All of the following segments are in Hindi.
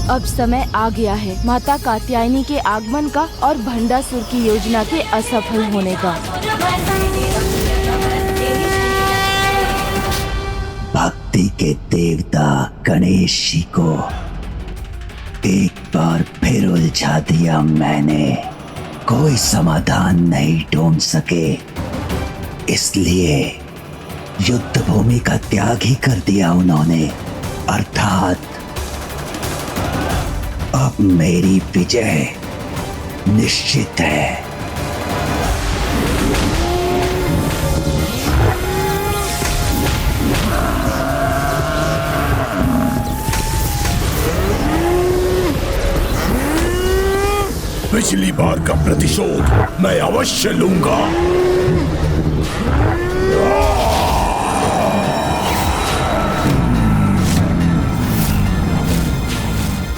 अब समय आ गया है माता कात्यायनी के आगमन का और भंडासुर की योजना के असफल होने का। भक्ति के देवता गणेश जी को एक बार फिर उलझा दिया मैंने। कोई समाधान नहीं ढूंढ सके, इसलिए युद्ध भूमि का त्याग ही कर दिया उन्होंने। अर्थात अब मेरी विजय निश्चित है। पिछली बार का प्रतिशोध मैं अवश्य लूंगा।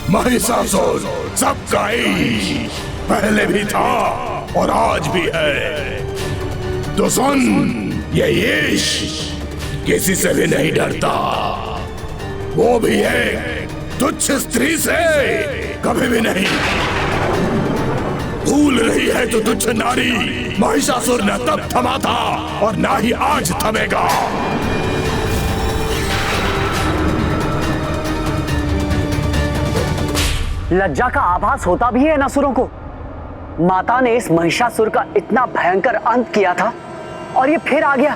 महिषासुर सबका ईश पहले भी था और आज भी है। तो सुन, ये ईश किसी से भी नहीं डरता, वो भी एक तुच्छ स्त्री से कभी भी नहीं। भूल रही है तो तुच्छ नारी महिषासुर न तब थमा था और ना ही आज थमेगा। लज्जा का आभास होता भी है इन असुरों को। माता ने इस महिषासुर का इतना भयंकर अंत किया था और ये फिर आ गया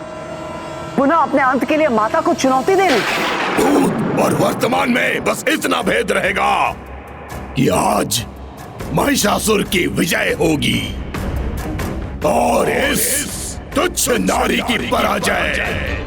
पुनः अपने अंत के लिए माता को चुनौती देने। भूत और वर्तमान में बस इतना भेद रहेगा कि आज महिषासुर की विजय होगी और इस तुच्छ नारी की पराजय।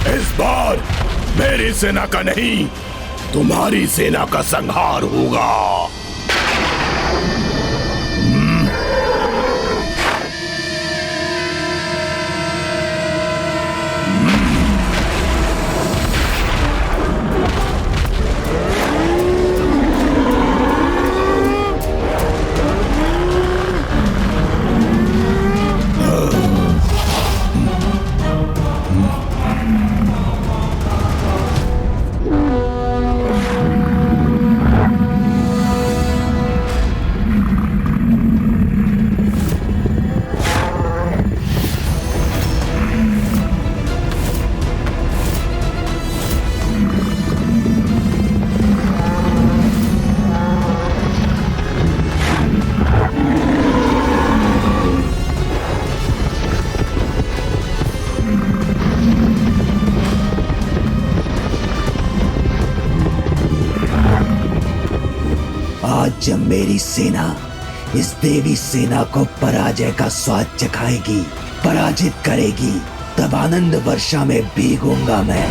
इस बार मेरी सेना का नहीं, तुम्हारी सेना का संहार होगा। आज जब मेरी सेना इस देवी सेना को पराजय का स्वाद चखाएगी, पराजित करेगी, तब आनंद वर्षा में भीगूंगा मैं।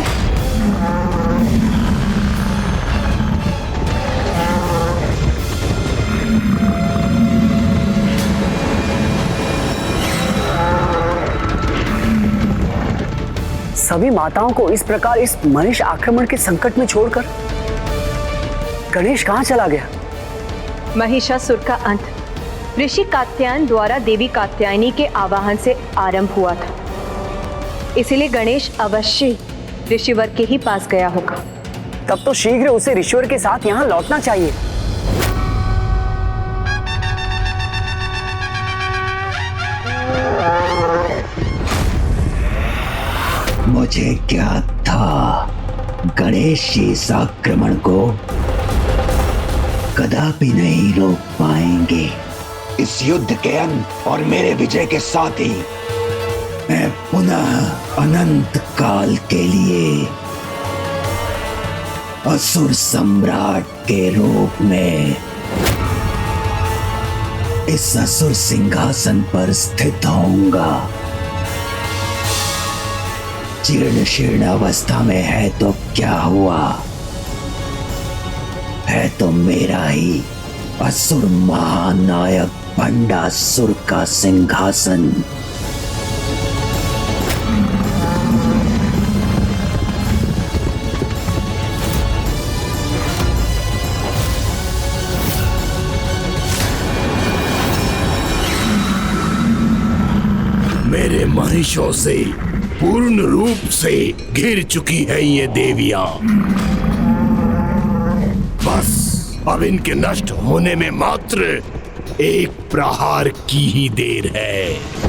सभी माताओं को इस प्रकार इस महिष आक्रमण के संकट में छोड़कर गणेश कहां चला गया? महिषासुर का अंत ऋषि कात्यायन द्वारा देवी कात्यायनी के आवाहन से आरंभ हुआ था, इसलिए गणेश अवश्य ऋषिवर के ही पास गया होगा। तब तो शीघ्र उसे ऋषिवर के साथ यहाँ लौटना चाहिए। मुझे ज्ञात था गणेश जी इस आक्रमण को कदापि नहीं रोक पाएंगे। इस युद्ध के अंत और मेरे विजय के साथ ही मैं पुनः अनंत काल के लिए असुर सम्राट के रूप में इस असुर सिंहासन पर स्थित होऊंगा। जीर्ण शीर्ण अवस्था में है तो क्या हुआ, है तो मेरा ही असुर महानायक भंडासुर का सिंहासन। मेरे महिषों से पूर्ण रूप से घिर चुकी है ये देवियां। बस अब इनके नष्ट होने में मात्र एक प्रहार की ही देर है।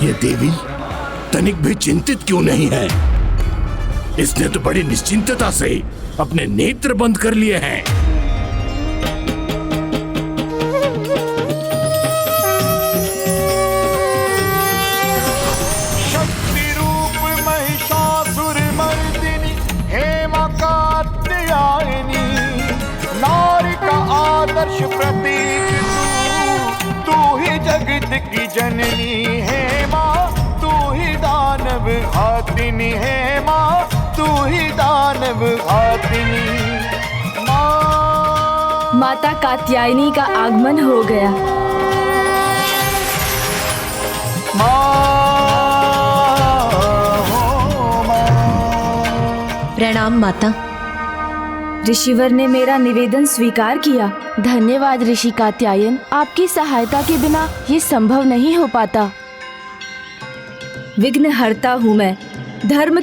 ये देवी तनिक भी चिंतित क्यों नहीं है? इसने तो बड़ी निश्चिंतता से अपने नेत्र बंद कर लिए हैं। शक्ति रूप महिषासुर मर्दिनी हेमा कात्यायनी, नारी का आदर्श प्रतीक तू ही जगत की जननी है माँ, तू ही दानव घातिनी है माँ, तू ही दानव घातिनी माँ। माता कात्यायनी का आगमन हो गया। प्रणाम माता। ऋषिवर ने मेरा निवेदन स्वीकार किया। धन्यवाद ऋषि कात्यायन, आपकी सहायता के बिना ये संभव नहीं हो पाता। विघ्न हरता हूँ मैं। धर्म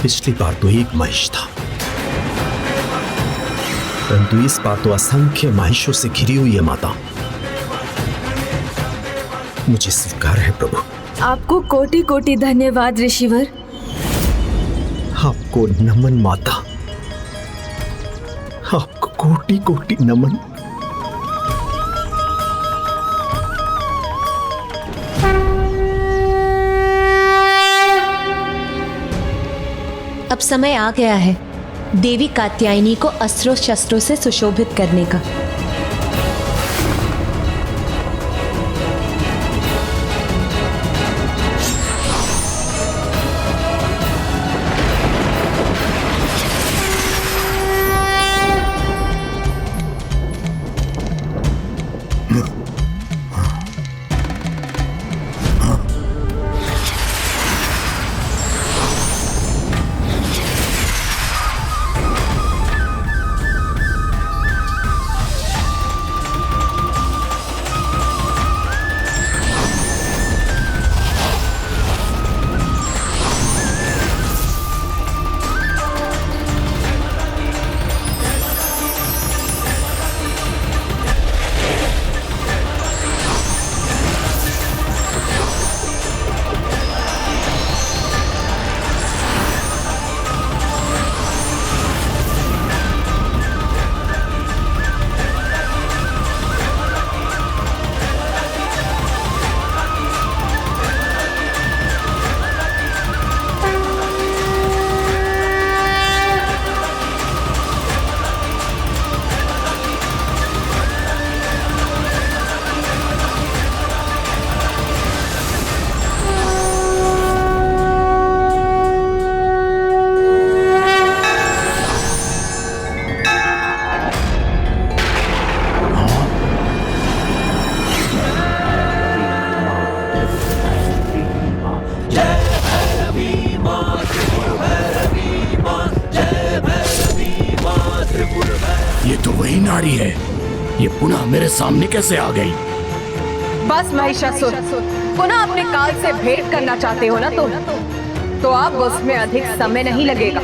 पिछली बार तो एक महिष था, परंतु इस बार तो असंख्य महिषों से घिरी हुई है माता। मुझे स्वीकार है प्रभु। आपको कोटि कोटि धन्यवाद ऋषिवर। आपको नमन माता, आपको कोटि कोटि नमन। अब समय आ गया है देवी कात्यायनी को अस्त्रों शस्त्रों से सुशोभित करने का। वही नारी है, ये पुनः मेरे सामने कैसे आ गई? बस महिषासुर, पुनः अपने काल से भेंट करना चाहते हो ना तो अब उसमें अधिक समय नहीं लगेगा।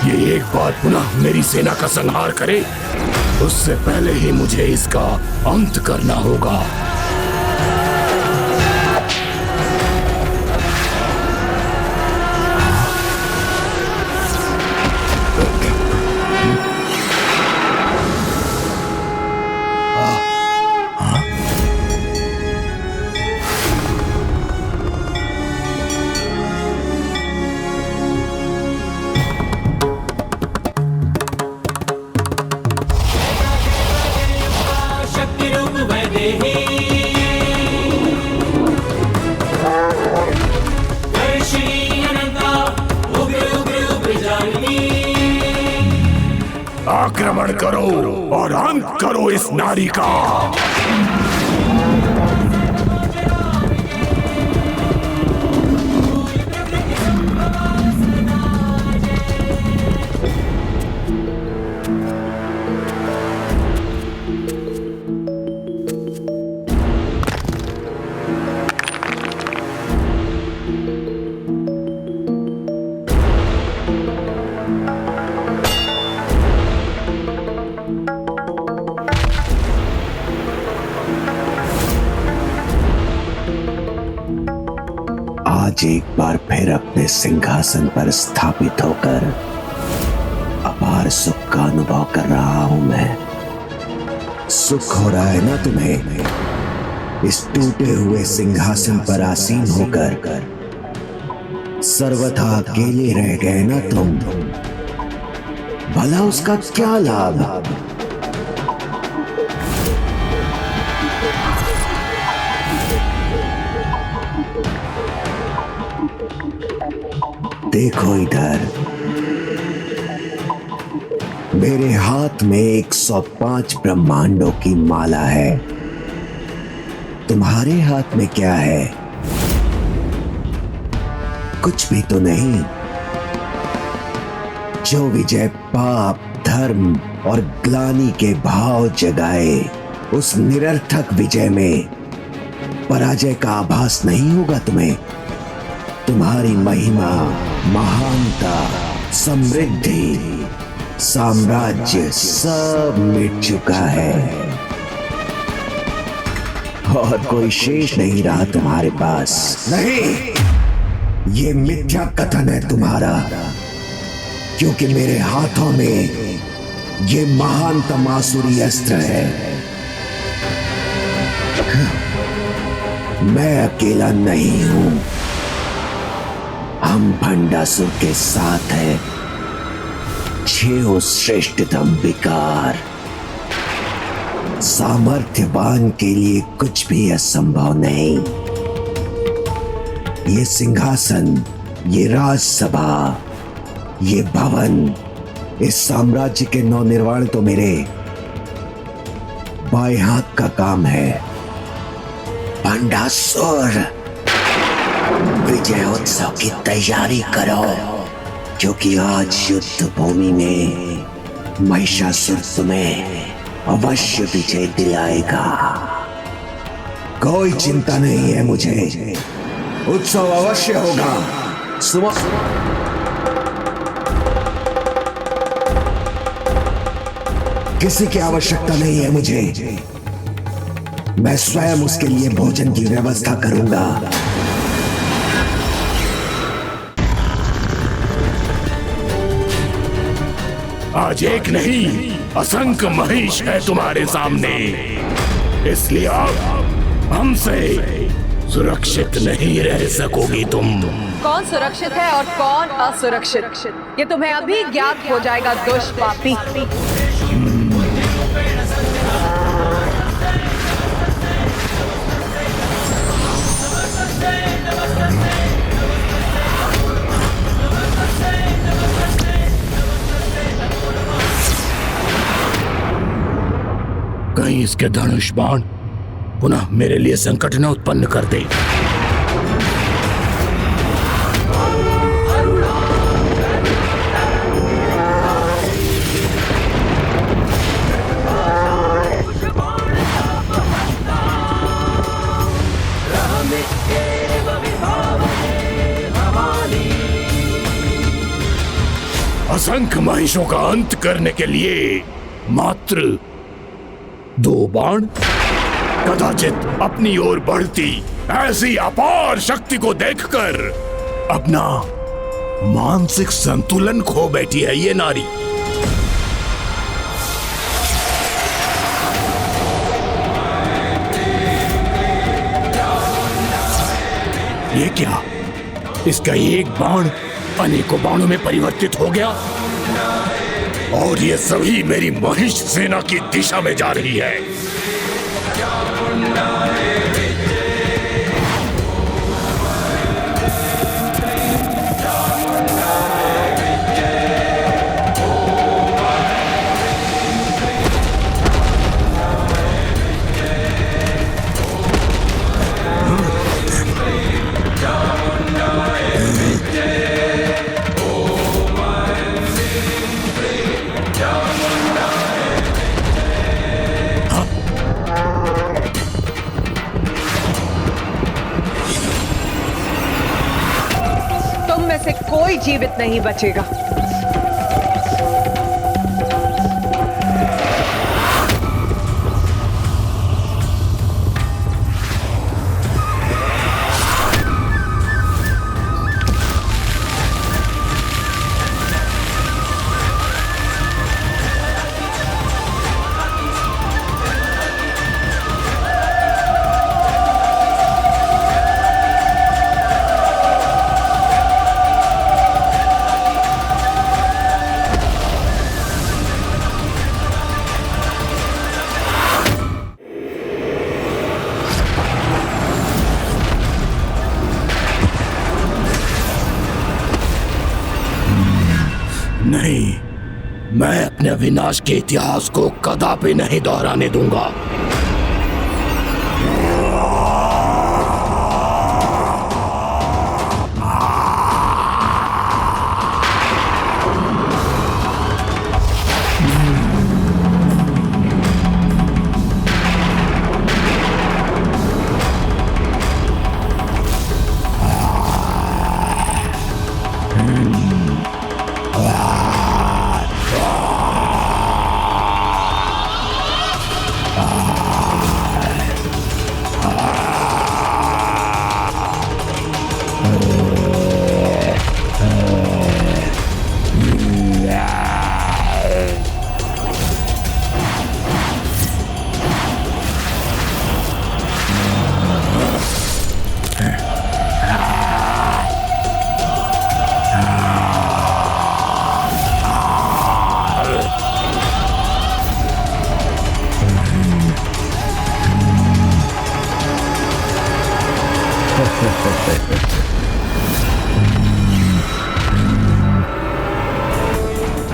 ये एक बार पुनः मेरी सेना का संहार करे, उससे पहले ही मुझे इसका अंत करना होगा। आक्रमण करो और अंत करो इस नारी का। आज एक बार फिर अपने सिंहासन पर स्थापित होकर अपार सुख का अनुभव कर रहा हूं मैं। सुख हो रहा है ना तुम्हें इस टूटे हुए सिंहासन पर आसीन होकर? सर्वथा अकेले रह गए ना तुम, भला उसका क्या लाभ? देखो इधर, मेरे हाथ में 105 ब्रह्मांडों की माला है। तुम्हारे हाथ में क्या है? कुछ भी तो नहीं। जो विजय पाप, धर्म और ग्लानि के भाव जगाए, उस निरर्थक विजय में पराजय का आभास नहीं होगा तुम्हें। तुम्हारी महिमा, महानता, समृद्धि, साम्राज्य सब मिट चुका है और कोई शेष नहीं रहा तुम्हारे पास। नहीं, ये मिथ्या कथन है तुम्हारा, क्योंकि मेरे हाथों में ये महानतम आसुरी अस्त्र है। मैं अकेला नहीं हूं, हम भंडासुर के साथ हैं। 6 श्रेष्ठतम विकार। सामर्थ्यवान के लिए कुछ भी असंभव नहीं। ये सिंहासन, ये राजसभा, ये भवन, इस साम्राज्य के नवनिर्माण तो मेरे बाएं हाथ का काम है। भंडासुर, विजय उत्सव की तैयारी करो, क्योंकि आज युद्ध भूमि में महिषासुर तुम्हें अवश्य विजय दिलाएगा। कोई चिंता नहीं है मुझे, उत्सव अवश्य होगा। किसी की आवश्यकता नहीं है मुझे, मैं स्वयं उसके लिए भोजन की व्यवस्था करूंगा। आज एक नहीं, असंख्य महिष है तुम्हारे सामने, इसलिए आप हमसे सुरक्षित नहीं रह सकोगी। तुम कौन सुरक्षित है और कौन असुरक्षित, ये तुम्हें अभी ज्ञात हो जाएगा दुष्ट पापी। कहीं इसके धनुष बाण पुनः मेरे लिए संकट न उत्पन्न कर दे। असंख्य महिषों का अंत करने के लिए मात्र 2 बाण? कदाचित अपनी ओर बढ़ती ऐसी अपार शक्ति को देखकर अपना मानसिक संतुलन खो बैठी है ये नारी। ये क्या? इसका एक बाण अनेकों बाणों में परिवर्तित हो गया और ये सभी मेरी महिष सेना की दिशा में जा रही है। से कोई जीवित नहीं बचेगा। नहीं, मैं अपने विनाश के इतिहास को कदापि नहीं दोहराने दूंगा।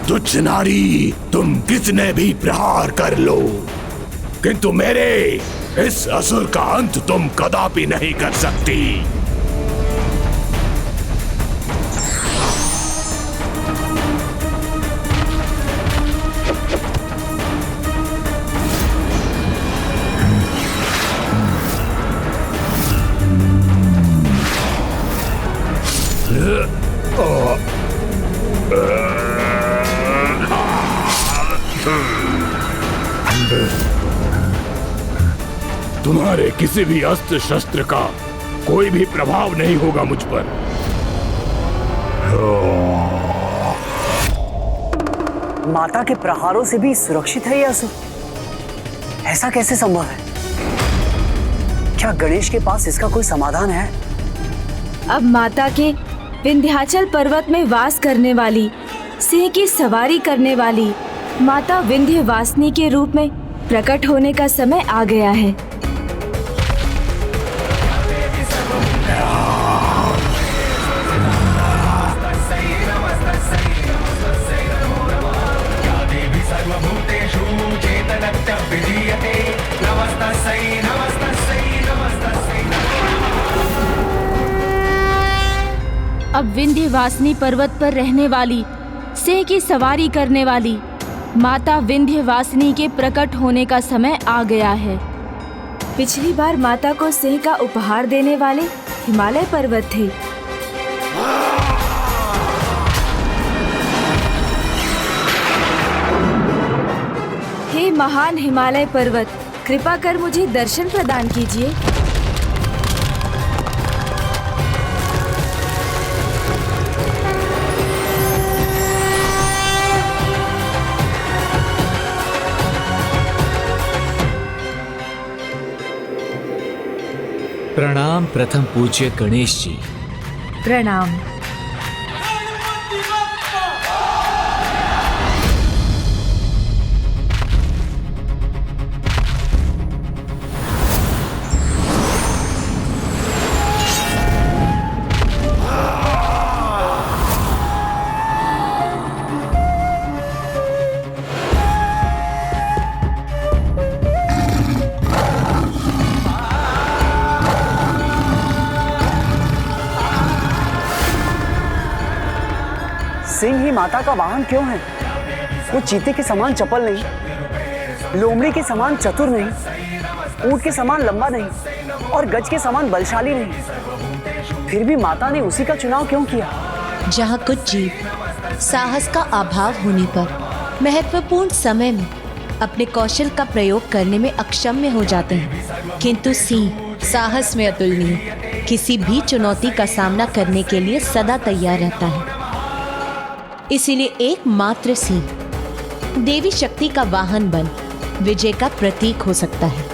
तुच्छ नारी, तुम कितने भी प्रहार कर लो, किंतु मेरे इस असुर का अंत तुम कदापि नहीं कर सकती। तुम्हारे किसी भी अस्त्र शस्त्र का कोई भी प्रभाव नहीं होगा मुझ पर। माता के प्रहारों से भी सुरक्षित है यह असुर? ऐसा कैसे संभव है? क्या गणेश के पास इसका कोई समाधान है? अब माता के विंध्याचल पर्वत में वास करने वाली, सिंह की सवारी करने वाली माता विंध्यवासिनी के रूप में प्रकट होने का समय आ गया है। अब विंध्यवासिनी पर्वत पर रहने वाली, सिंह की सवारी करने वाली माता विंध्यवासिनी के प्रकट होने का समय आ गया है। पिछली बार माता को सिंह का उपहार देने वाले हिमालय पर्वत थे। हे महान हिमालय पर्वत, कृपा कर मुझे दर्शन प्रदान कीजिए। प्रणाम प्रथम पूज्य गणेश जी। प्रणाम। सिंह ही माता का वाहन क्यों है? वो चीते के समान चपल नहीं, लोमड़ी के समान चतुर नहीं, ऊंट के समान लंबा नहीं और गज के समान बलशाली नहीं। फिर भी माता ने उसी का चुनाव क्यों किया? जहाँ कुछ जीव साहस का अभाव होने पर महत्वपूर्ण समय में अपने कौशल का प्रयोग करने में अक्षम हो जाते हैं, किंतु सिंह साहस में अतुलनीय, किसी भी चुनौती का सामना करने के लिए सदा तैयार रहता है। इसीलिए एकमात्र सिंह देवी शक्ति का वाहन बन विजय का प्रतीक हो सकता है।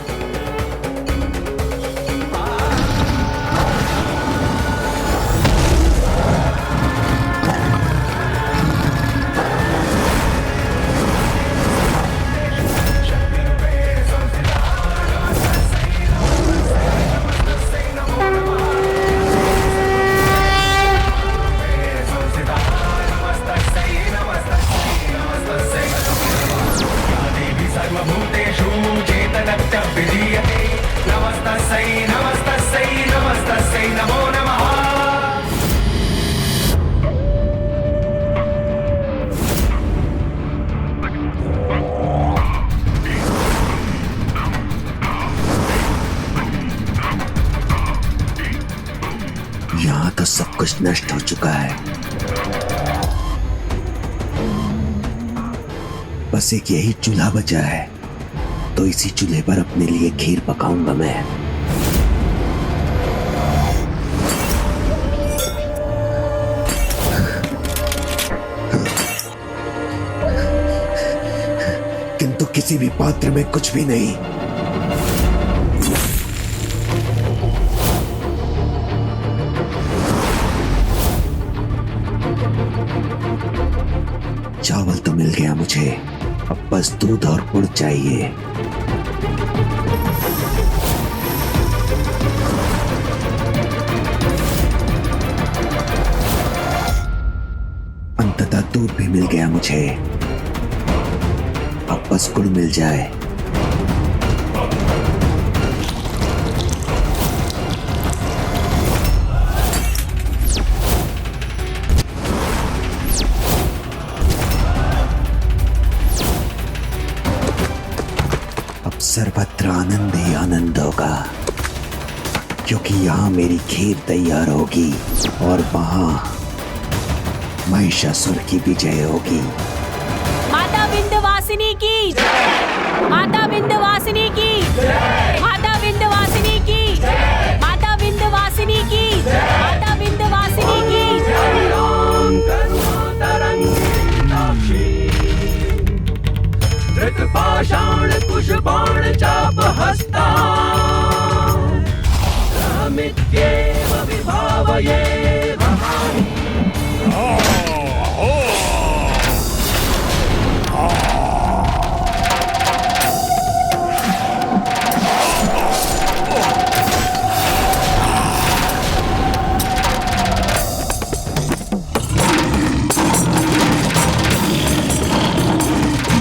यहाँ तो सब कुछ नष्ट हो चुका है, बस एक यही चूल्हा बचा है, तो इसी चूल्हे पर अपने लिए खीर पकाऊंगा मैं। किंतु किसी भी पात्र में कुछ भी नहीं। चावल तो मिल गया मुझे, अब बस दूध और गुड़ चाहिए। अंततः दूध भी मिल गया मुझे, अब बस गुड़ मिल जाए। सर्वत्र आनंद ही आनंद होगा, क्योंकि यहाँ मेरी खीर तैयार होगी और वहां महिषासुर की विजय होगी। माता विंध्यवासिनी की जय! माता विंध्यवासिनी की जय! माता विंध्यवासिनी की जय! माता विंध्यवासिनी की जय! माता विंध्यवासिनी की जय! पाषाण कुश बाण चाप हस्ता रामित्येव विभावये भवानी।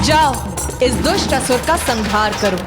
जाओ, इस दुष्ट असुर का संहार करो।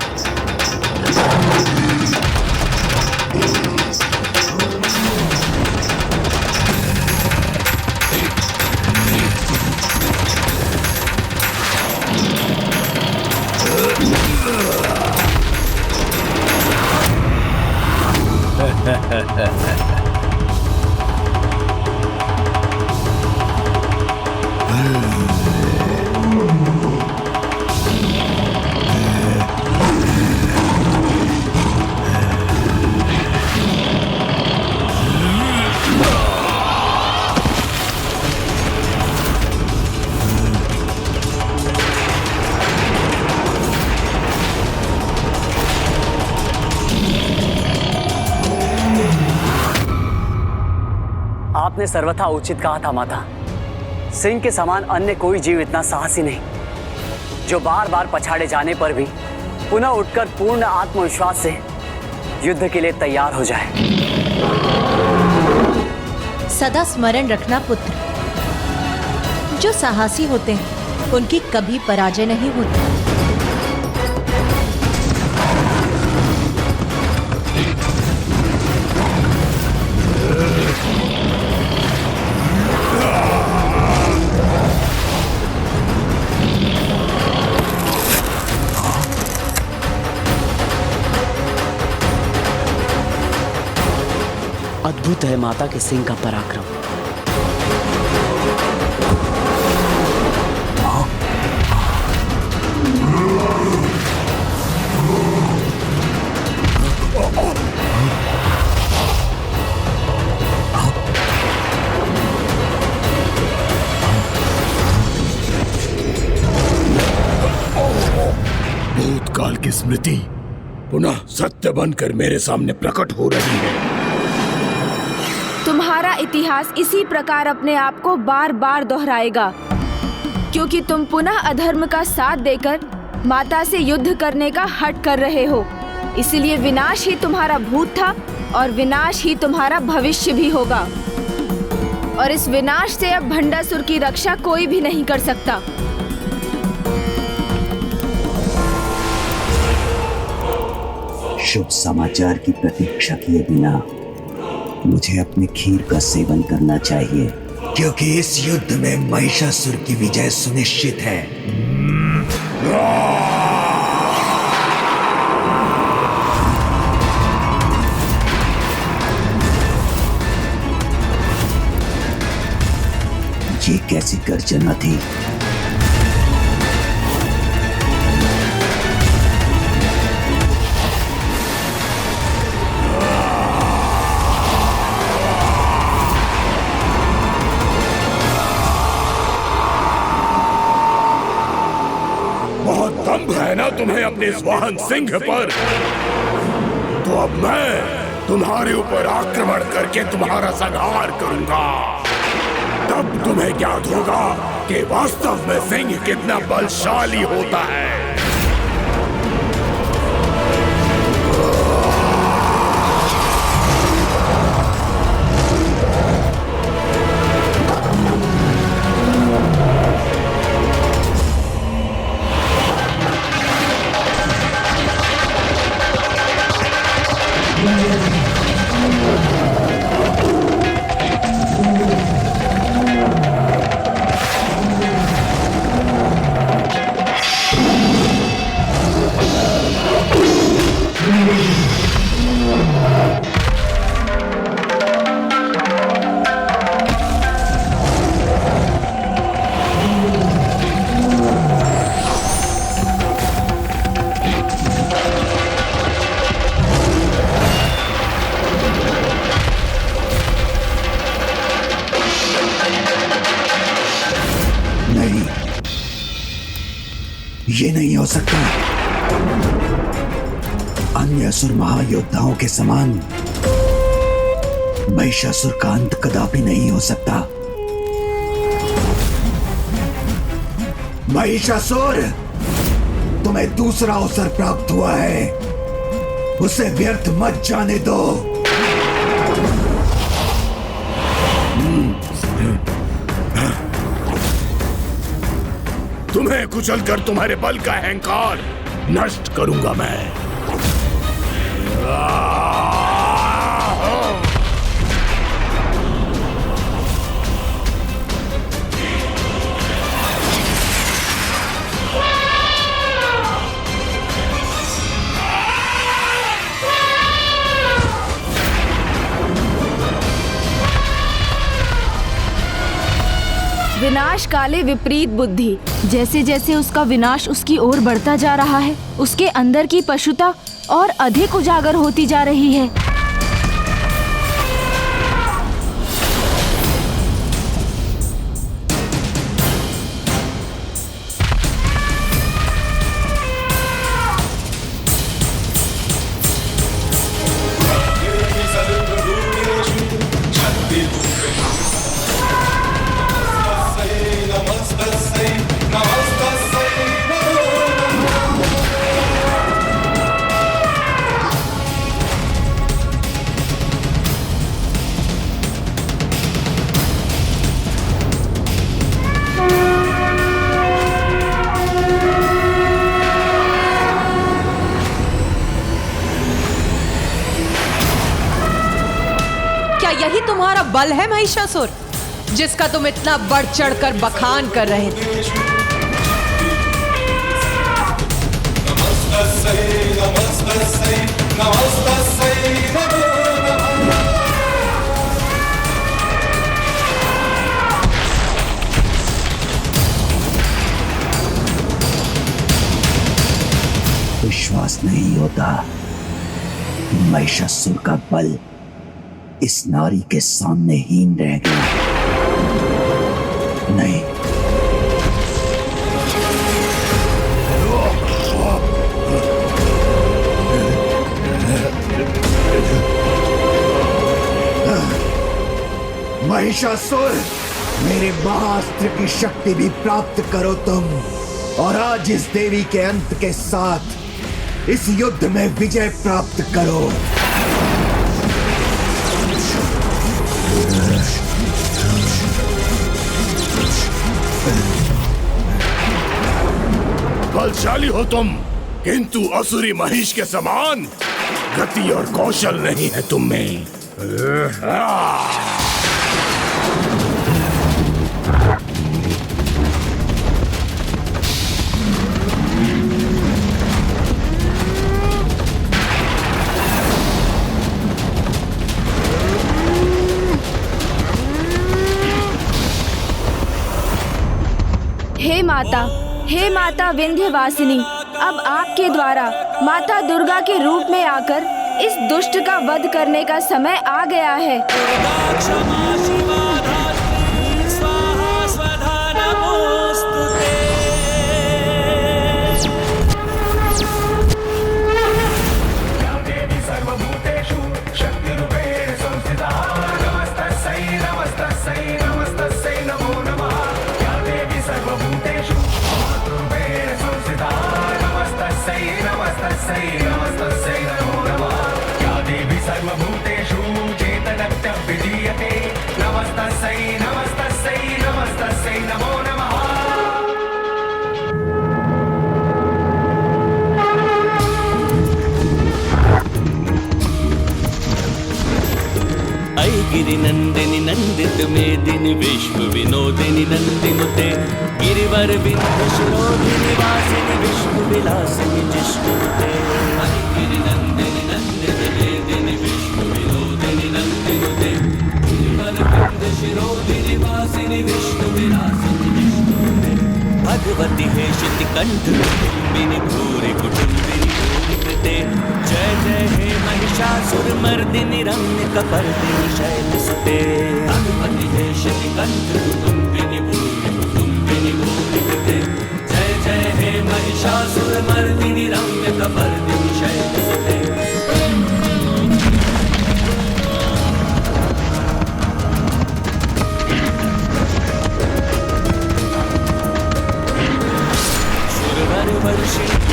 आपने सर्वथा उचित कहा था माता। सिंह के समान अन्य कोई जीव इतना साहसी नहीं, जो बार बार पछाड़े जाने पर भी पुनः उठकर पूर्ण आत्मविश्वास से युद्ध के लिए तैयार हो जाए। सदा स्मरण रखना पुत्र, जो साहसी होते हैं उनकी कभी पराजय नहीं होती। अद्भुत है माता के सिंह का पराक्रम। भूतकाल की स्मृति पुनः सत्य बनकर मेरे सामने प्रकट हो रही है। तुम्हारा इतिहास इसी प्रकार अपने आप को बार बार दोहराएगा, क्योंकि तुम पुनः अधर्म का साथ देकर माता से युद्ध करने का हठ कर रहे हो। इसलिए विनाश ही तुम्हारा भूत था और विनाश ही तुम्हारा भविष्य भी होगा। और इस विनाश से अब भंडासुर की रक्षा कोई भी नहीं कर सकता। शुभ समाचार की प्रतीक्षा किए बिना मुझे अपने खीर का सेवन करना चाहिए, क्योंकि इस युद्ध में महिषासुर की विजय सुनिश्चित है। ये कैसी गर्जना थी? है ना तुम्हें अपने इस वाहन सिंह पर? तो अब मैं तुम्हारे ऊपर आक्रमण करके तुम्हारा संहार करूंगा। तब तुम्हें ज्ञात होगा कि वास्तव में सिंह कितना बलशाली होता है। ये नहीं हो सकता। अन्य असुर महायोद्धाओं के समान महिषासुर का अंत कदापि नहीं हो सकता। महिषासुर, तुम्हें दूसरा अवसर प्राप्त हुआ है, उसे व्यर्थ मत जाने दो। तुम्हें कुचलकर तुम्हारे बल का अहंकार नष्ट करूंगा मैं। विनाश काले विपरीत बुद्धि। जैसे जैसे उसका विनाश उसकी ओर बढ़ता जा रहा है, उसके अंदर की पशुता और अधिक उजागर होती जा रही है। बल है महिषासुर, जिसका तुम इतना बढ़ चढ़कर बखान कर रहे थे? विश्वास नहीं होता कि महिषासुर का बल इस नारी के सामने हीन रह गया। नहीं, महिषासुर, मेरे महाअस्त्र की शक्ति भी प्राप्त करो तुम, और आज इस देवी के अंत के साथ इस युद्ध में विजय प्राप्त करो। बलशाली हो तुम, किंतु असुरी महिष के समान गति और कौशल नहीं है तुम में। हे माता विंध्यवासिनी, अब आपके द्वारा माता दुर्गा के रूप में आकर इस दुष्ट का वध करने का समय आ गया है। गिरिनंदिनी नंदित मेदिनी विश्व विनोदिनी नंदिनुते गिरिवर विंध्यशिरोधिनी वासिनी विष्णु विलासिनी जिष्णुते। गिरिनंदिनी नंदित मेदिनी विश्व विनोदिनी नंदिनुते गिरिवर विंध्यशिरोधिनी वासिनी विष्णु विलासिनी जिष्णुते। भगवती हे शितिकंठ कुटुंबिनी भूरि कुटुंबिनी भूरिकृते। जय जय हे महिषासुर मर्दिनी रम्य कपर्दिनी शैलसुते। भगवती हे शितिकंठ कुटुंबिनी भूरि कुटुंबिनी भूरिकृते। जय जय हे महिषासुर मर्दिनी रम्य कपर्दिनी शैलसुते। सुरवर वर्षिणी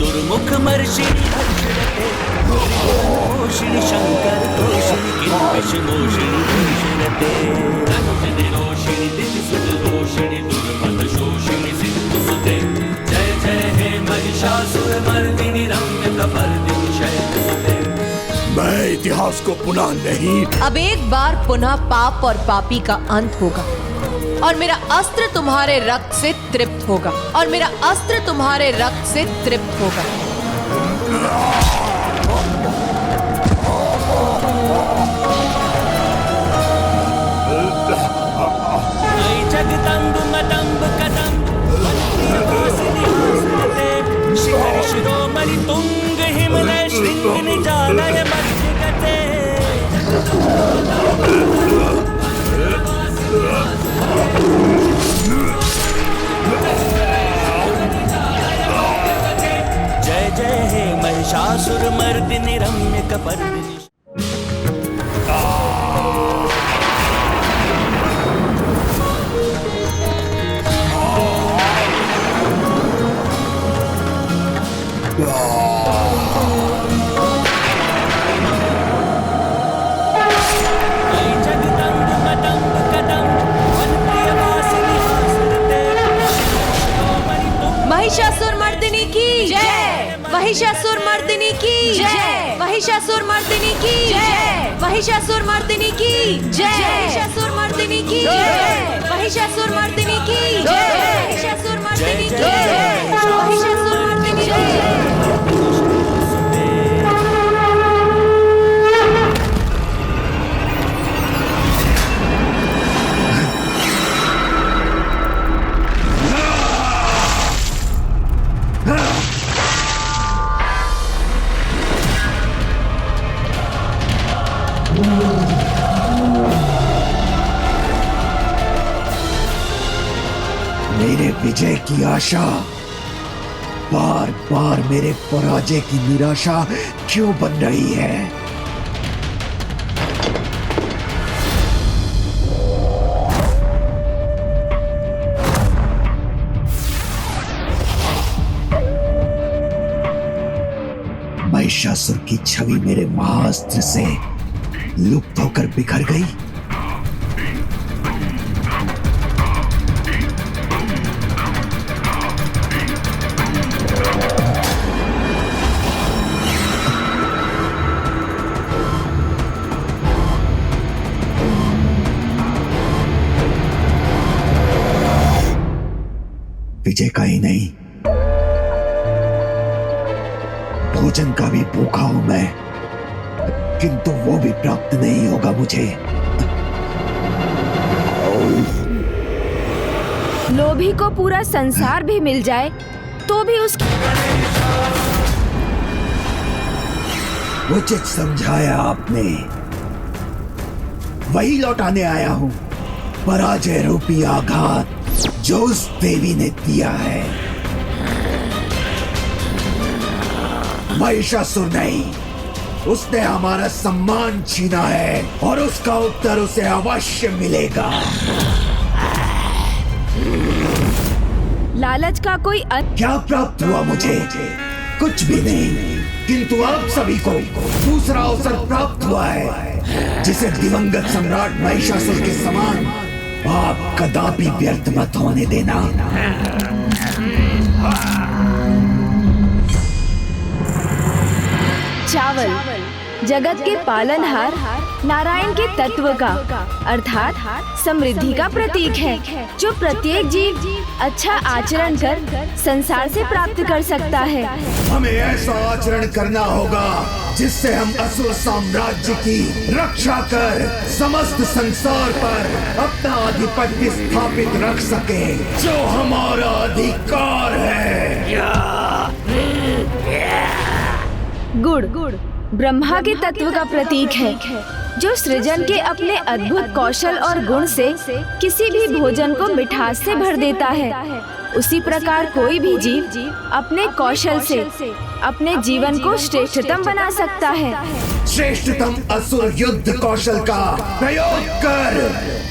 दुर्मुख मर्षिणी हर्षरते। मोषिणी शंकर तोषिणी किल्बिष मोषिणी भीषणते। रोषिणी दितिसुत रोषिणी दुर्मद शोषिणी सिंधुसुते। जय जय हे महिषासुर मर्दिनी रम्य कपर्दिनी शैलसुते। मैं इतिहास को पुनः नहीं। अब एक बार पुनः पाप और पापी का अंत होगा, और मेरा अस्त्र तुम्हारे रक्त से तृप्त होगा, और मेरा अस्त्र तुम्हारे रक्त से तृप्त होगा। जगदम्ब मदम्ब कदम्ब वन्यवासिनी हंसते। शिखर शिरोमणि तुंग हिमलय शृंग निजालय मध्यगते। जय जय हे महिषासुर मर्दिनी रम्य कपर्दिनी। महिषासुर मर्दिनी की जय। महिषासुर मर्दिनी की जय। महिषासुर मर्दिनी की जय। महिषासुरमर्दिनी की जय, महिषासुरमर्दिनी की जय, महिषासुरमर्दिनी की जय, महिषासुरमर्दिनी की जय, महिषासुरमर्दिनी की जय। मेरे विजय की आशा बार बार मेरे पराजय की निराशा क्यों बन रही है? महिषासुर की छवि मेरे महाअस्त्र से लुप्त होकर बिखर गई। विजय का ही नहीं, भोजन का भी भूखा हूं मैं, किंतु वो भी प्राप्त नहीं होगा मुझे। लोभी को पूरा संसार भी मिल जाए तो भी उसकी उचित समझाया आपने, वही लौटाने आया हूं, पराजय रूपी आघात जो उस देवी ने दिया है। महिषासुर नहीं, उसने हमारा सम्मान छीना है और उसका उत्तर उसे अवश्य मिलेगा। लालच का कोई क्या प्राप्त हुआ मुझे? कुछ भी नहीं, किंतु आप सभी को दूसरा अवसर प्राप्त हुआ है, जिसे दिवंगत सम्राट महिषासुर के समान आप कदापि व्यर्थ मत होने देना। चावल जगत के पालनहार नारायण के तत्व का अर्थात समृद्धि का प्रतीक है, जो प्रत्येक जीव अच्छा आचरण कर संसार से प्राप्त कर सकता है। हमें ऐसा आचरण करना होगा जिससे हम असुर साम्राज्य की रक्षा कर समस्त संसार पर अपना आधिपत्य स्थापित रख सके, जो हमारा अधिकार है। गुड़ ब्रह्मा के तत्व का प्रतीक है, जो सृजन के अपने अद्भुत कौशल और गुण से किसी भी भोजन को मिठास से भर देता है। उसी प्रकार कोई भी जीव अपने कौशल से अपने जीवन को श्रेष्ठतम बना सकता है। श्रेष्ठतम असुर युद्ध कौशल का प्रयोग कर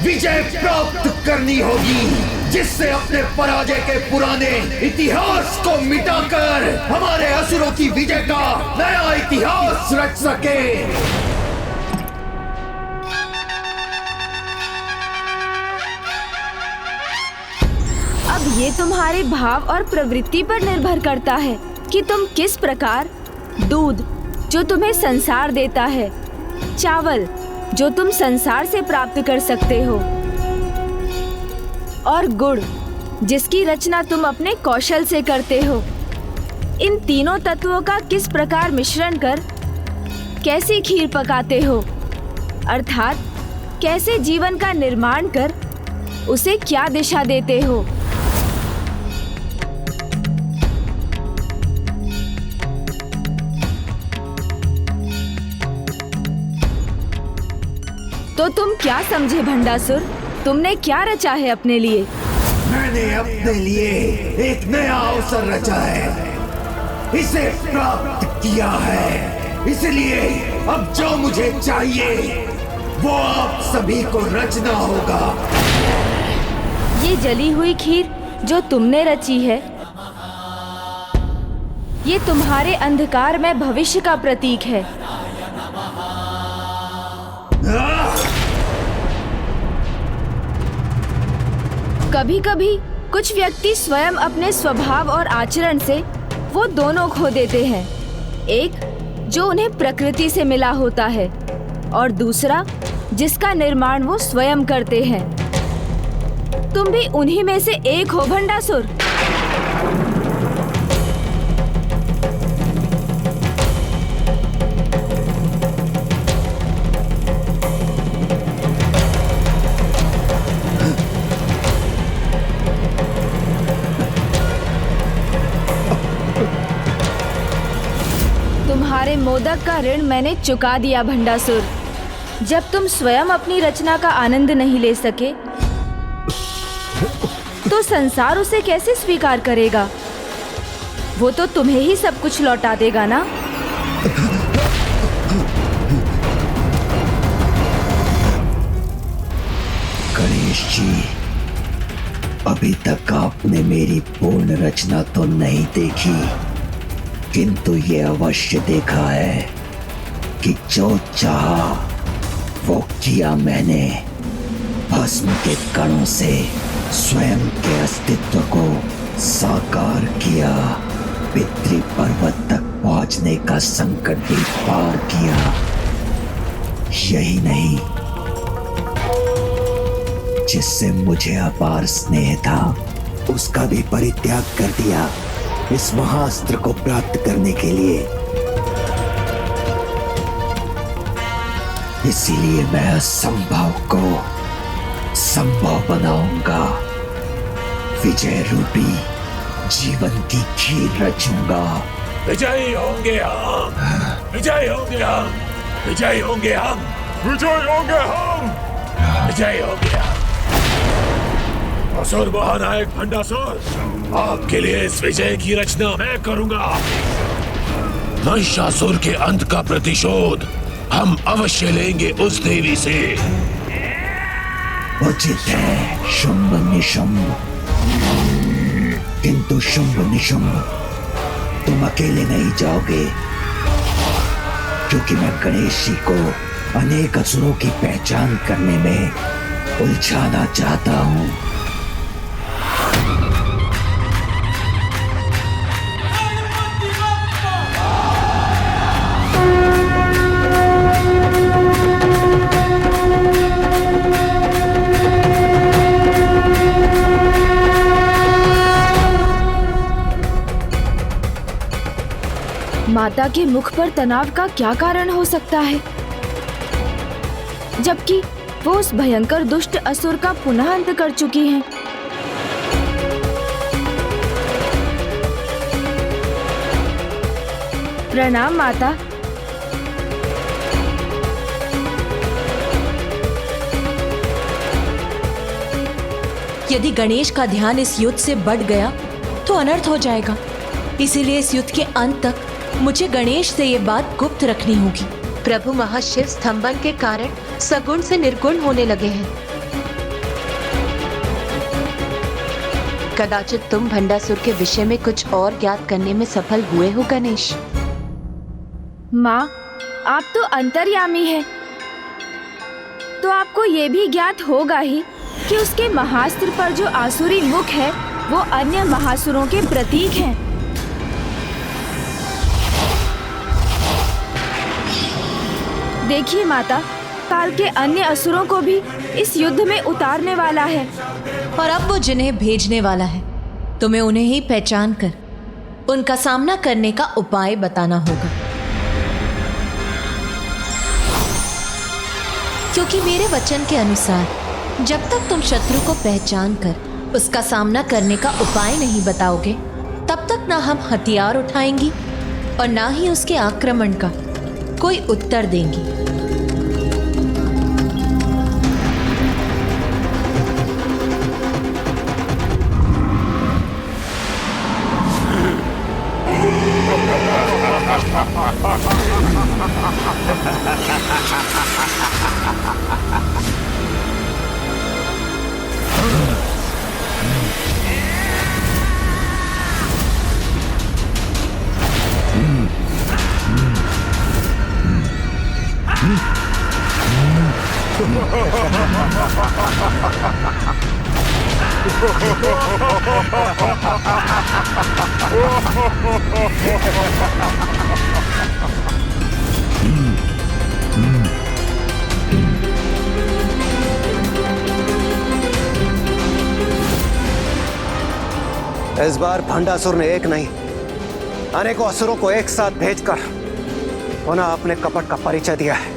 विजय प्राप्त करनी होगी, जिससे अपने पराजय के पुराने इतिहास को मिटाकर हमारे असुरों की विजय का नया इतिहास रच सके। अब ये तुम्हारे भाव और प्रवृत्ति पर निर्भर करता है कि तुम किस प्रकार दूध जो तुम्हें संसार देता है, चावल जो तुम संसार से प्राप्त कर सकते हो, और गुड़ जिसकी रचना तुम अपने कौशल से करते हो, इन तीनों तत्वों का किस प्रकार मिश्रण कर कैसी खीर पकाते हो, अर्थात कैसे जीवन का निर्माण कर उसे क्या दिशा देते हो। तो तुम क्या समझे भंडासुर, तुमने क्या रचा है अपने लिए? मैंने अपने लिए एक नया अवसर रचा है, इसे प्राप्त किया है, इसलिए अब जो मुझे चाहिए वो आप सभी को रचना होगा। ये जली हुई खीर जो तुमने रची है, ये तुम्हारे अंधकार में भविष्य का प्रतीक है। कभी कभी कुछ व्यक्ति स्वयं अपने स्वभाव और आचरण से वो दोनों खो देते हैं, एक जो उन्हें प्रकृति से मिला होता है और दूसरा जिसका निर्माण वो स्वयं करते हैं। तुम भी उन्हीं में से एक हो भंडासुर। तुम्हारे मोदक का ऋण मैंने चुका दिया भंडासुर। जब तुम स्वयं अपनी रचना का आनंद नहीं ले सके तो संसार उसे कैसे स्वीकार करेगा? वो तो तुम्हें ही सब कुछ लौटा देगा ना। गणेश जी, अभी तक आपने मेरी पूर्ण रचना तो नहीं देखी, किंतु ये अवश्य देखा है कि जो चाहा वो किया मैंने। भस्म के कणों से स्वयं के अस्तित्व को साकार किया, पितृ पर्वत तक पहुंचने का संकट भी पार किया। यही नहीं, जिससे मुझे अपार स्नेह था उसका भी परित्याग कर दिया इस महाअस्त्र को प्राप्त करने के लिए। इसीलिए मैं असंभव को संभव बनाऊंगा। विजय रूपी जीवन की खीर रचूंगा। विजयी होंगे हम, विजयी होंगे हम, विजयी होंगे हम, विजयी होंगे हम, विजयी होंगे हम। असुर महानायक भंडासुर, आपके लिए इस विजय की रचना मैं करूंगा। महिषासुर के अंत का प्रतिशोध हम अवश्य लेंगे उस देवी से। उचित है शुंभ निशुंभ, किंतु शुंभ निशुंभ तुम अकेले नहीं जाओगे, क्योंकि मैं गणेश जी को अनेक असुरों की पहचान करने में उलझाना चाहता हूँ। माता के मुख पर तनाव का क्या कारण हो सकता है, जबकि वो उस भयंकर दुष्ट असुर का पुनः अंत कर चुकी हैं। प्रणाम माता। यदि गणेश का ध्यान इस युद्ध से बढ़ गया तो अनर्थ हो जाएगा। इसीलिए इस युद्ध के अंत तक मुझे गणेश से ये बात गुप्त रखनी होगी। प्रभु महाशिव स्तंभन के कारण सगुण से निर्गुण होने लगे हैं। कदाचित तुम भंडासुर के विषय में कुछ और ज्ञात करने में सफल हुए हो गणेश। माँ, आप तो अंतर्यामी हैं, तो आपको ये भी ज्ञात होगा ही कि उसके महास्त्र पर जो आसुरी मुख है वो अन्य महासुरों के प्रतीक हैं। देखिए माता, काल के अन्य असुरों को भी इस युद्ध में उतारने वाला है। और अब वो जिन्हें भेजने वाला है, तुम्हें उन्हें ही पहचान कर उनका सामना करने का उपाय बताना होगा। क्योंकि मेरे वचन के अनुसार जब तक तुम शत्रु को पहचान कर उसका सामना करने का उपाय नहीं बताओगे, तब तक ना हम हथियार उठाएंगी और ना ही उसके आक्रमण का कोई उत्तर देंगी। इस बार भंडासुर ने एक नहीं अनेकों असुरों को एक साथ भेजकर पुनः अपने कपट का परिचय दिया है।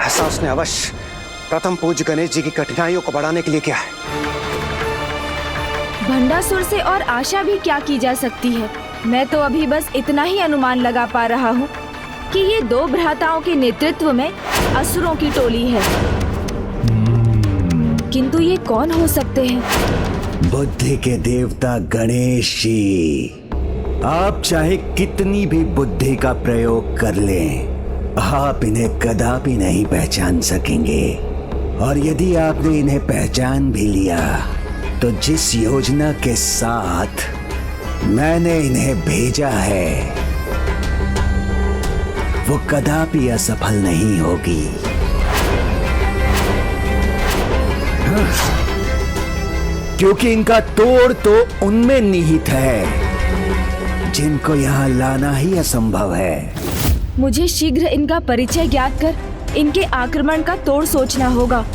ऐसा उसने अवश्य प्रथम पूज्य गणेश जी की कठिनाइयों को बढ़ाने के लिए किया है। भंडासुर से और आशा भी क्या की जा सकती है। मैं तो अभी बस इतना ही अनुमान लगा पा रहा हूँ कि ये दो भ्राताओं के नेतृत्व में असुरों की टोली है, किंतु ये कौन हो सकते हैं? बुद्धि के देवता गणेश जी। आप चाहे कितनी भी बुद्धि का प्रयोग कर लें, आप इन्हें कदापि नहीं पहचान सकेंगे। और यदि आपने इन्हें पहचान भी लिया तो जिस योजना के साथ मैंने इन्हें भेजा है वो कदापि असफल नहीं होगी। क्योंकि इनका तोड़ तो उनमें निहित है जिनको यहाँ लाना ही असंभव है। मुझे शीघ्र इनका परिचय ज्ञात कर इनके आक्रमण का तोड़ सोचना होगा।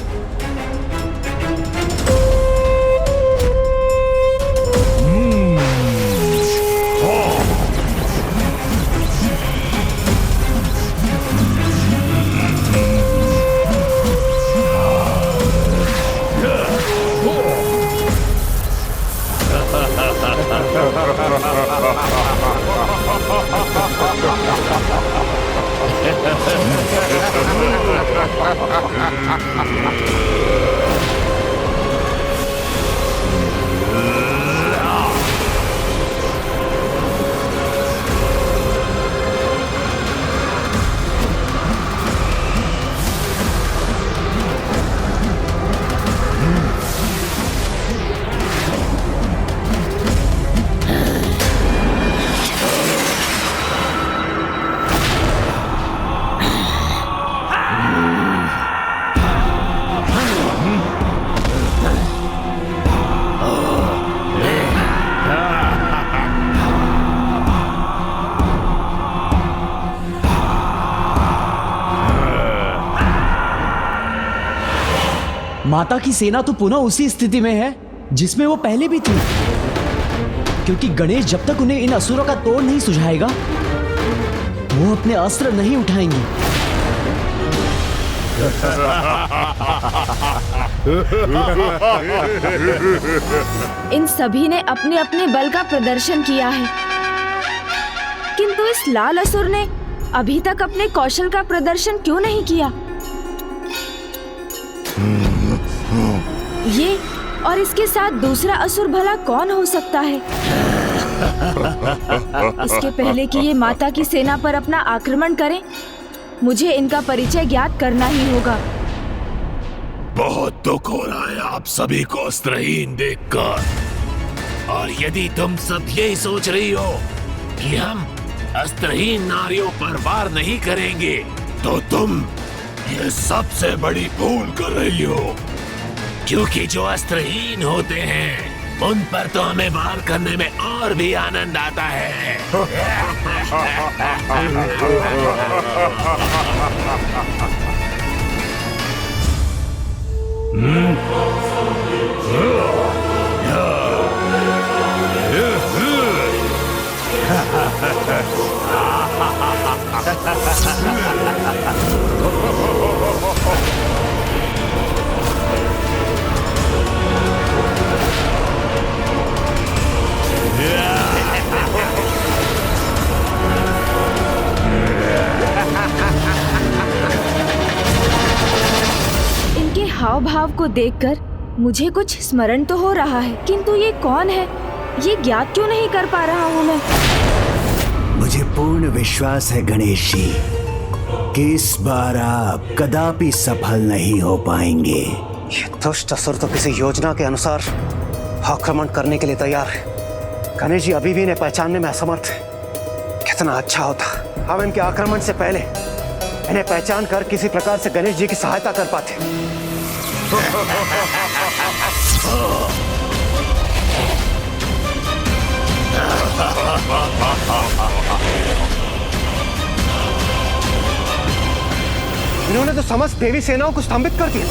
माता की सेना तो पुनः उसी स्थिति में है जिसमें वो पहले भी थी, क्योंकि गणेश जब तक उन्हें इन असुरों का तोड़ नहीं सुझाएगा वो अपने अस्त्र नहीं उठाएंगी। इन सभी ने अपने अपने बल का प्रदर्शन किया है, किंतु इस लाल असुर ने अभी तक अपने कौशल का प्रदर्शन क्यों नहीं किया? ये और इसके साथ दूसरा असुर भला कौन हो सकता है? इसके पहले कि ये माता की सेना पर अपना आक्रमण करें, मुझे इनका परिचय ज्ञात करना ही होगा। बहुत दुख हो रहा है आप सभी को अस्त्रहीन देखकर। और यदि तुम सब यही सोच रही हो कि हम अस्त्रहीन नारियों पर वार नहीं करेंगे, तो तुम ये सबसे बड़ी भूल कर रही हो। क्योंकि जो अस्त्रहीन होते हैं उन पर तो हमें वार करने में और भी आनंद आता है। इनके हाव भाव को देखकर मुझे कुछ स्मरण तो हो रहा है, किंतु ये कौन है ये ज्ञात क्यों नहीं कर पा रहा हूँ मैं। मुझे पूर्ण विश्वास है गणेश जी कि इस बार आप कदापि सफल नहीं हो पाएंगे। ये दुष्ट असुर तो किसी योजना के अनुसार आक्रमण करने के लिए तैयार है। गणेश जी अभी भी इन्हें पहचानने में असमर्थ है। कितना अच्छा होता हम इनके आक्रमण से पहले इन्हें पहचान कर किसी प्रकार से गणेश जी की सहायता कर पाते। इन्होंने तो समस्त देवी सेनाओं को स्तंभित कर दिया।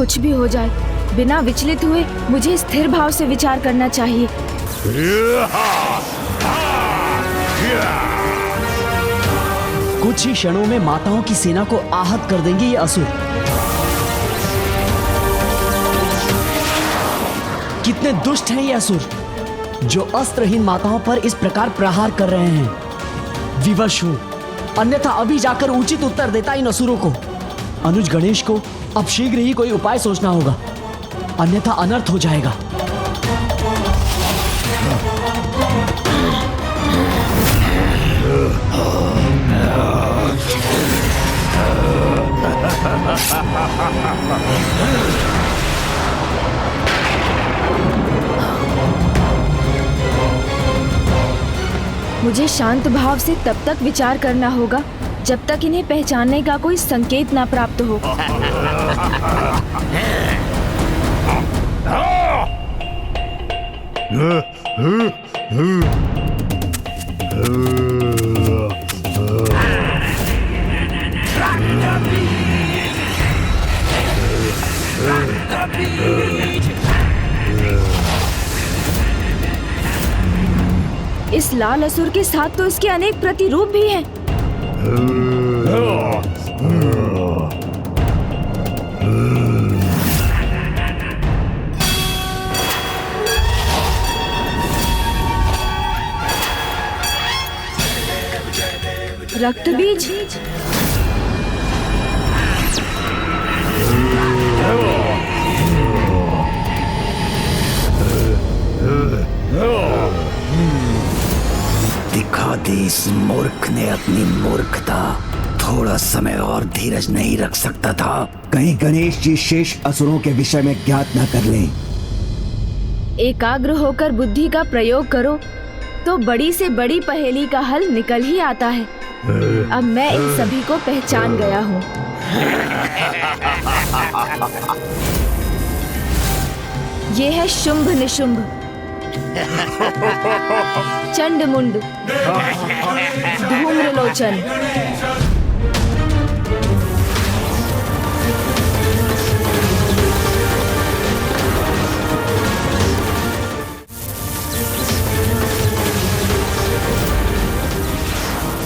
कुछ भी हो जाए, बिना विचलित हुए मुझे स्थिर भाव से विचार करना चाहिए। कुछ ही क्षणों में माताओं की सेना को आहत कर देंगे ये असुर। कितने दुष्ट हैं ये असुर जो अस्त्रहीन माताओं पर इस प्रकार प्रहार कर रहे हैं। विवश हूं, अन्यथा अभी जाकर उचित उत्तर देता इन असुरों को। अनुज गणेश को अब शीघ्र ही कोई उपाय सोचना होगा, अन्यथा अनर्थ हो जाएगा। मुझे शांत भाव से तब तक विचार करना होगा जब तक इन्हें पहचानने का कोई संकेत ना प्राप्त हो। इस लाल असुर के साथ तो इसके अनेक प्रतिरूप भी हैं। रक्त बीज, दिखा दी इस मूर्ख ने अपनी मूर्खता। थोड़ा समय और धीरज नहीं रख सकता था? कहीं गणेश जी शेष असुरों के विषय में ज्ञात न कर लें। एकाग्र होकर बुद्धि का प्रयोग करो तो बड़ी से बड़ी पहेली का हल निकल ही आता है। अब मैं इन सभी को पहचान गया हूँ। ये है शुंभ निशुंभ, चंडमुंड, धूम्रलोचन,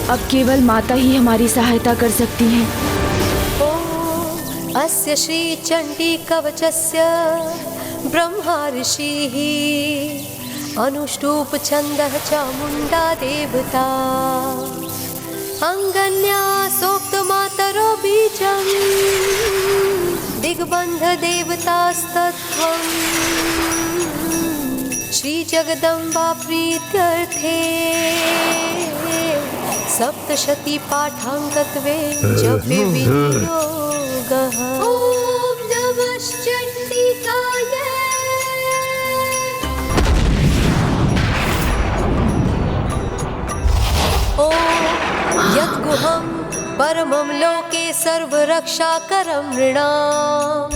अब केवल माता ही हमारी सहायता कर सकती हैं। ओम अस्य श्री चंडी कवचस्य ब्रह्मा ऋषिः अनुष्टुप छंदः चामुंडा देवता अंगन्या सोक्त मातरो बीजं दिग्बंध देवतास्तत्वं श्री जगदम्बा प्रीत्यर्थे सप्तशती पाठांगत्वे जपे विनियोगः। ओम नमः चंडिकाय। ओम यद्गुहं परमं लोके सर्वरक्षाकरं नृणाम्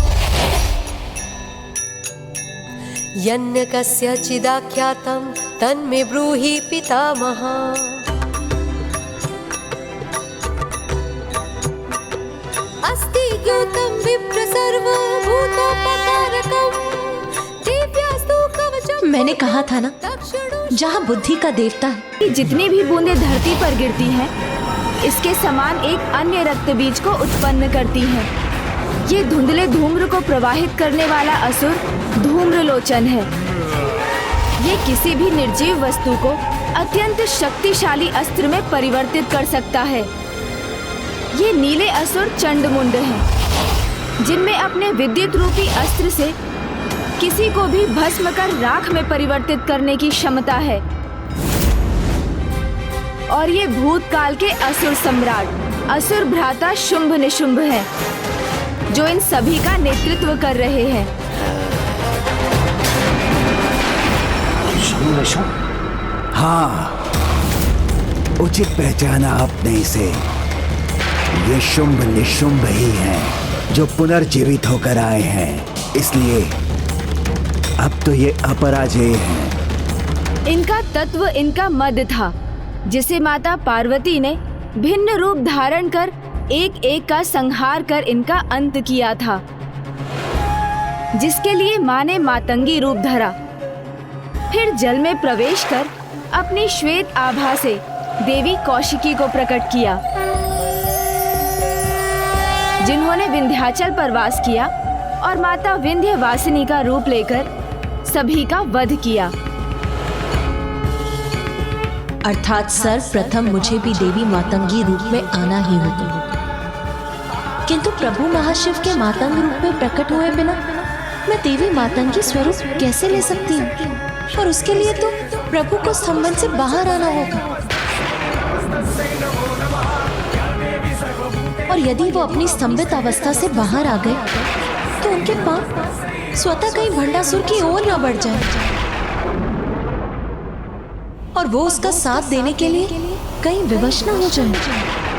यन्न कस्यचिदाख्यातं तन्मे ब्रूहि पितामह। अस्ति ज्ञातं विप्र सर्वभूतोपकारकं दिव्यास्तु कवचम्। मैंने कहा था ना, जहाँ बुद्धि का देवता है। जितनी भी बूंदें धरती पर गिरती हैं, इसके समान एक अन्य रक्त बीज को उत्पन्न करती हैं। ये धुंधले धूम्र को प्रवाहित करने वाला असुर धूम्रलोचन है। ये किसी भी निर्जीव वस्तु को अत्यंत शक्तिशाली अस्त्र में परिवर्तित कर सकता है। ये नीले असुर चंडमुंड हैं, जिनमें अपने विद्युत रूपी अस्त्र से किसी को भी भस्म कर राख में परिवर्तित करने की क्षमता है। और ये भूतकाल के असुर सम्राट असुर भ्राता शुंभ निशुंभ हैं, जो इन सभी का नेतृत्व कर रहे हैं। हाँ, उचित पहचाना आपने इसे। ये शुंभ निशुंभ ही हैं जो पुनर्जीवित होकर आए हैं, इसलिए अब तो ये अपराजेय हैं। इनका तत्व इनका मद था, जिसे माता पार्वती ने भिन्न रूप धारण कर एक एक का संहार कर इनका अंत किया था। जिसके लिए माँ ने मातंगी रूप धरा। फिर जल में प्रवेश कर अपनी श्वेत आभा से देवी कौशिकी को प्रकट किया, जिन्होंने विंध्याचल पर वास किया और माता विंध्यवासिनी का रूप लेकर सभी का वध किया। अर्थात सर्वप्रथम मुझे भी देवी मातंगी रूप में आना ही होगा। किंतु प्रभु महाशिव के मातंग रूप में प्रकट हुए बिना मैं देवी मातंगी स्वरूप कैसे ले सकती हूँ? और उसके लिए तो प्रभु को स्तंभन से बाहर आना होगा। और यदि वो अपनी स्तंभित अवस्था से बाहर आ गए तो उनके पांव स्वतः कहीं भंडासुर की ओर न बढ़ जाए और वो उसका साथ देने के लिए कहीं विवश न हो जाए।